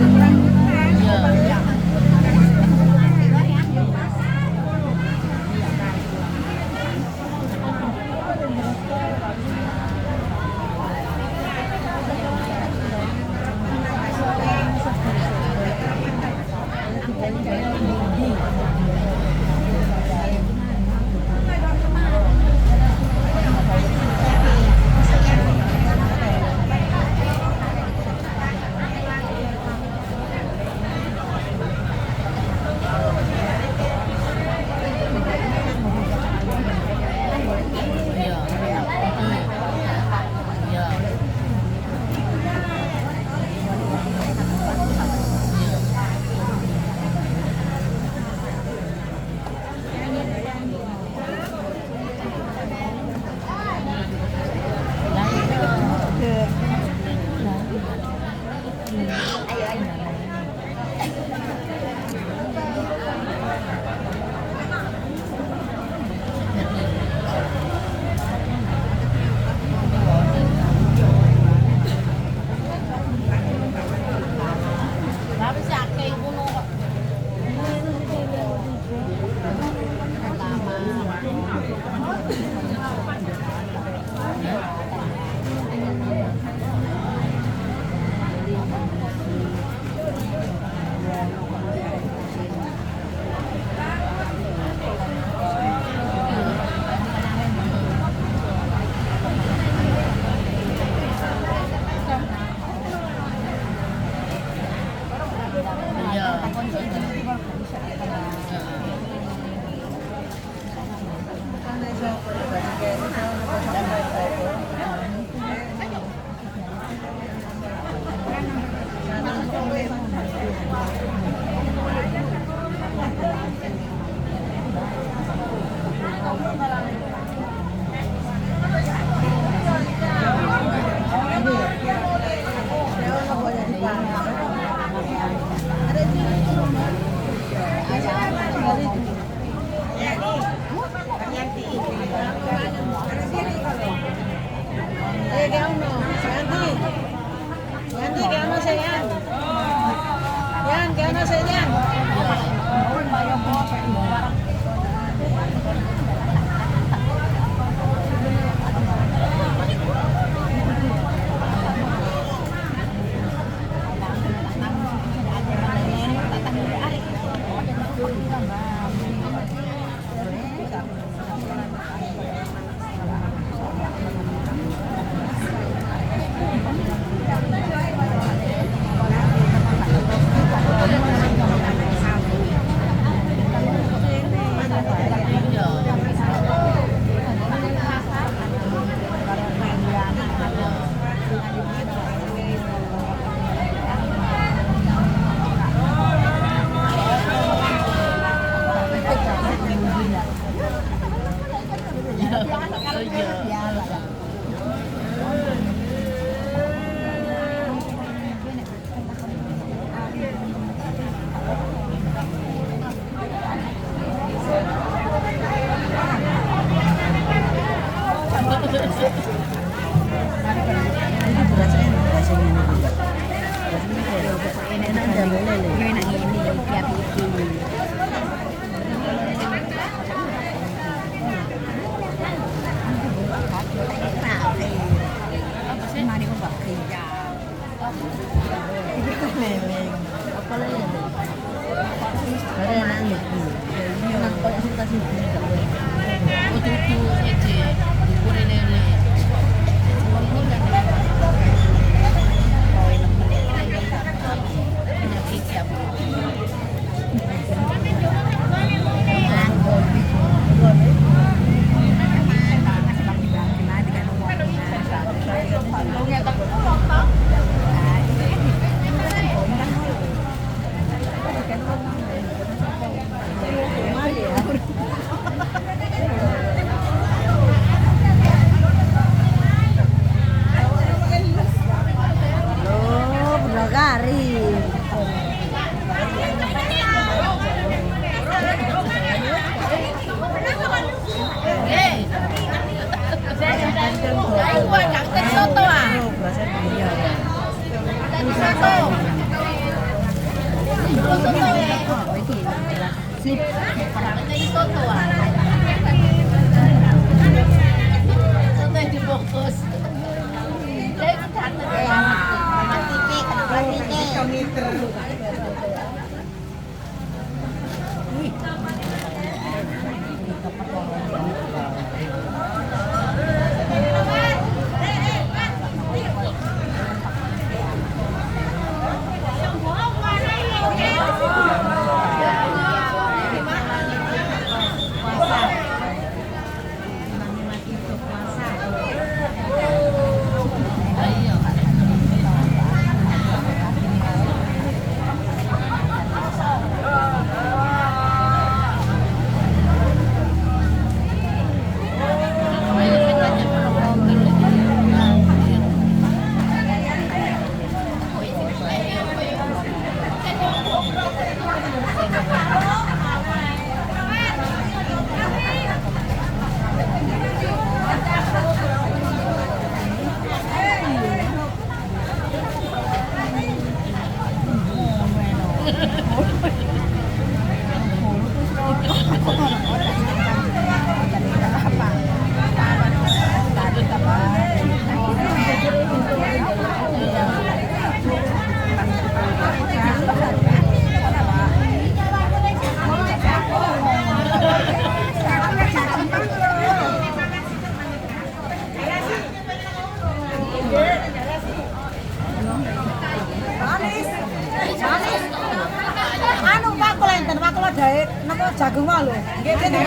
Anu Pak kula enten Pak kula dae napa jagung wae lho. Nggih nggih.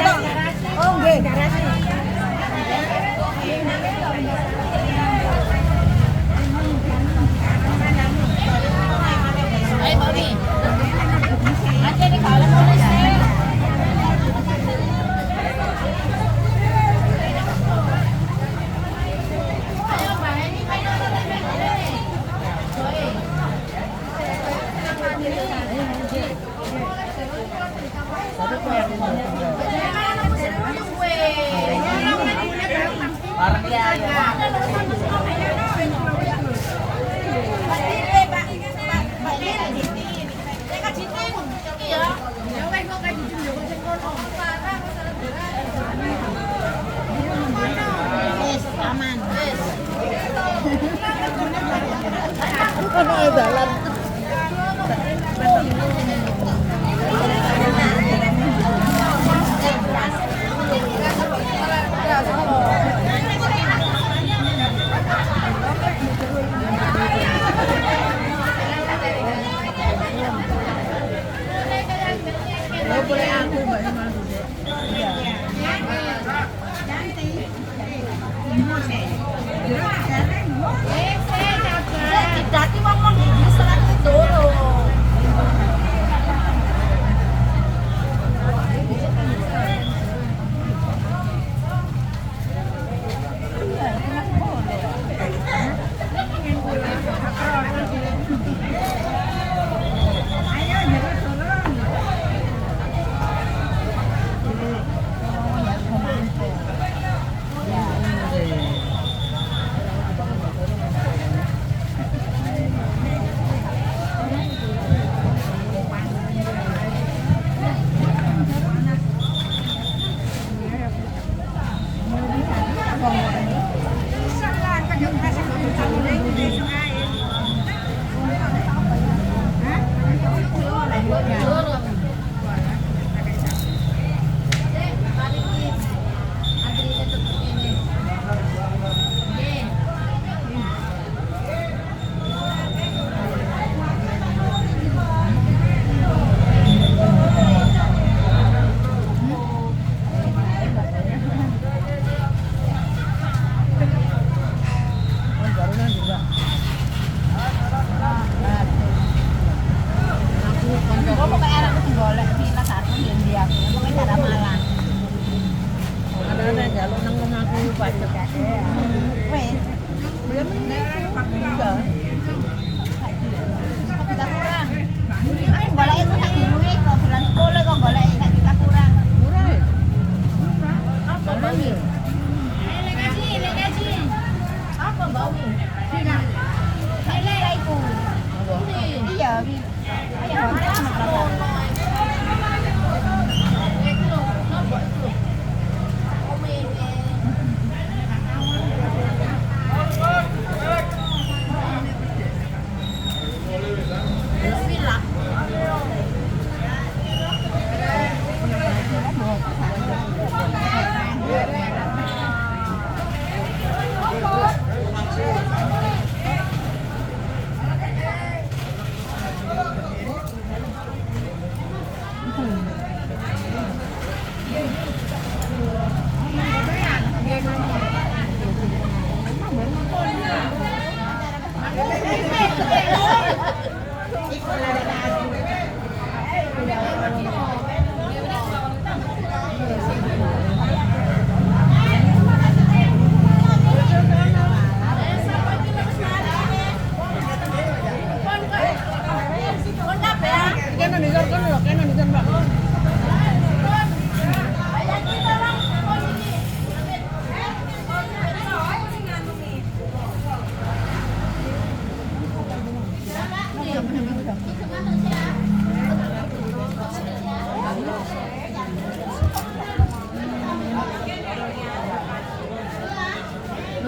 Oh nggih. Ayo Mami. Nanti di kalau boleh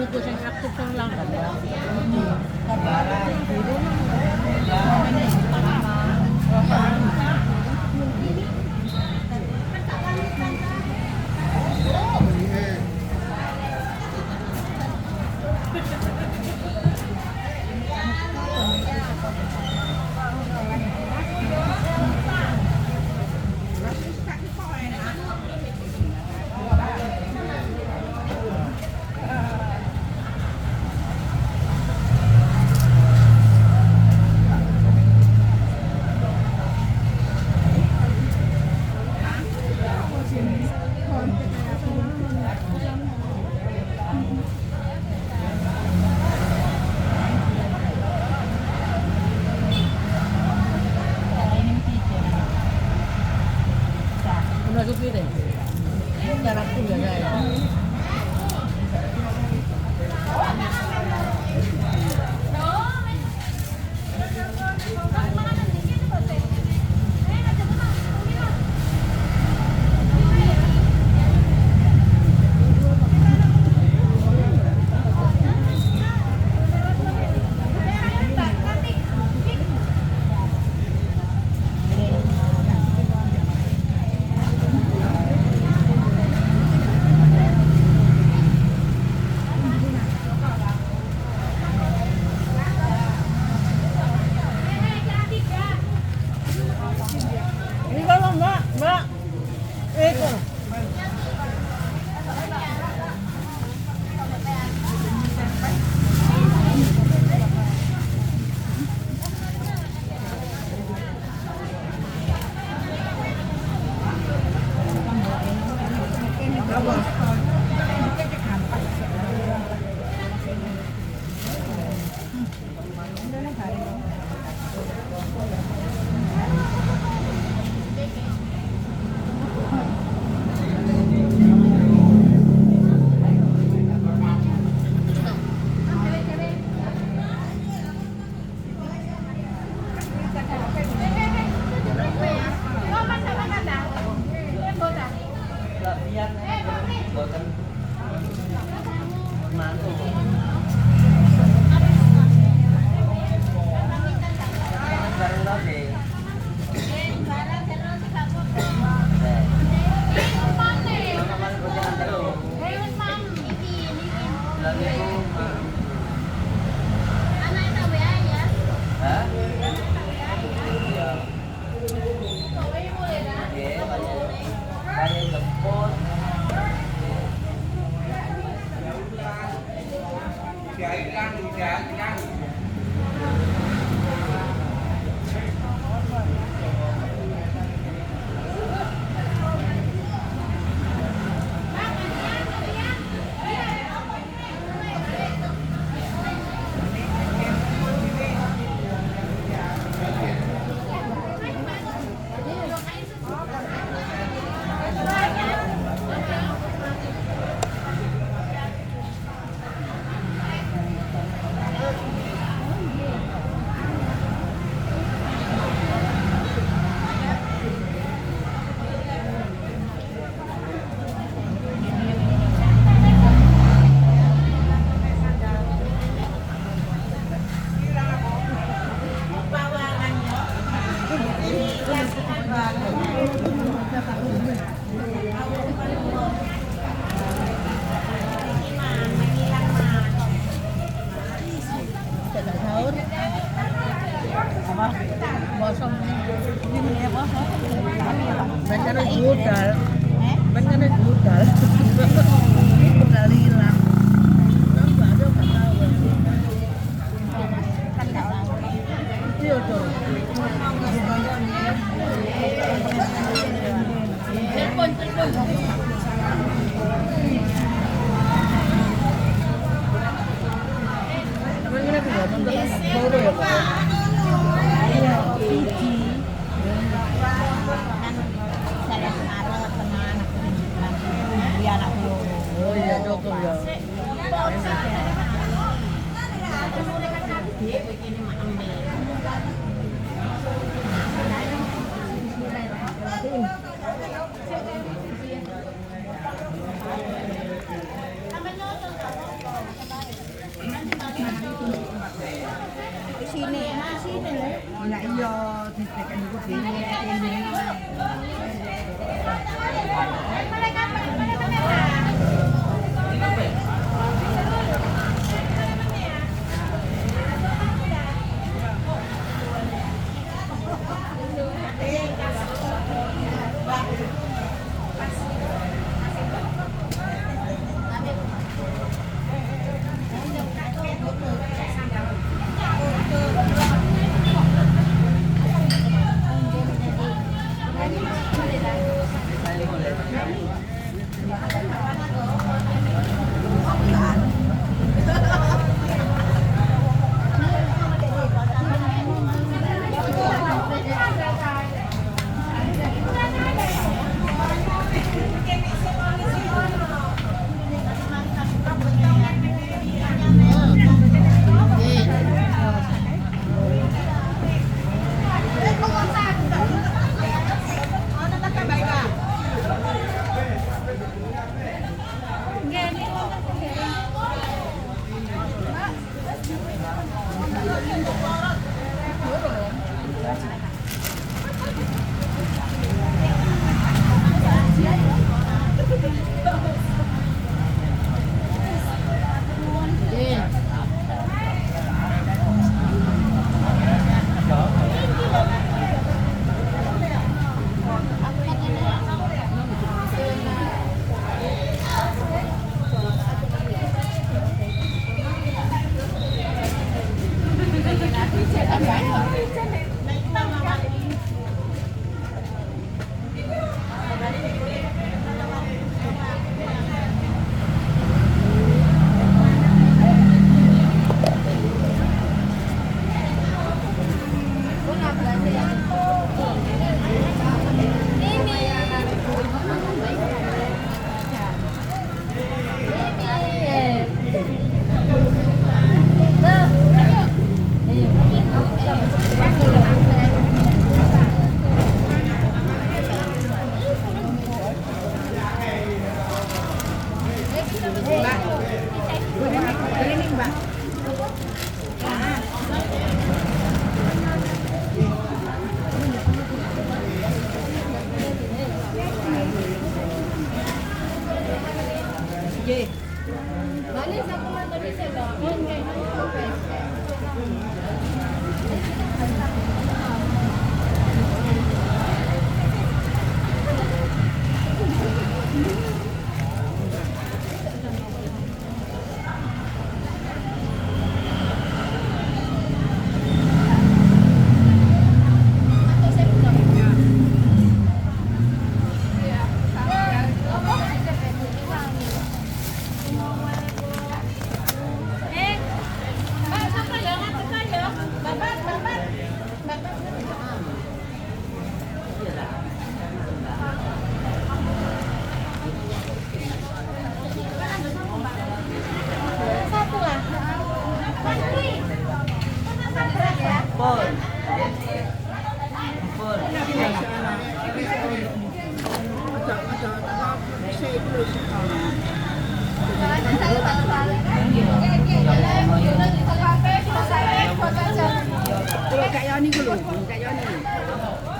iku sing aktif sing langgan. sini. Lah iya ditekan iku dhewe.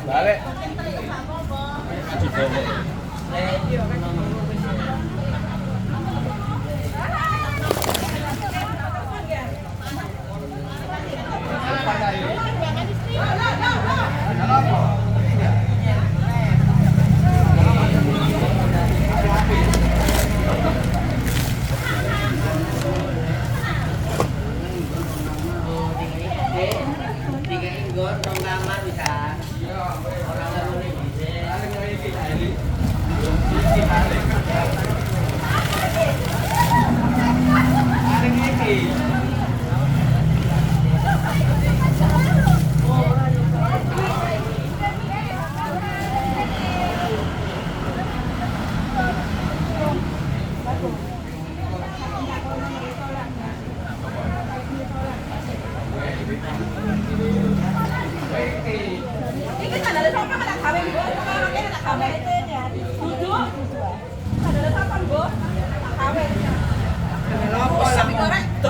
Balik. Tapi korek, tuh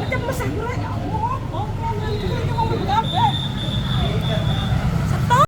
Macam mesah kurang.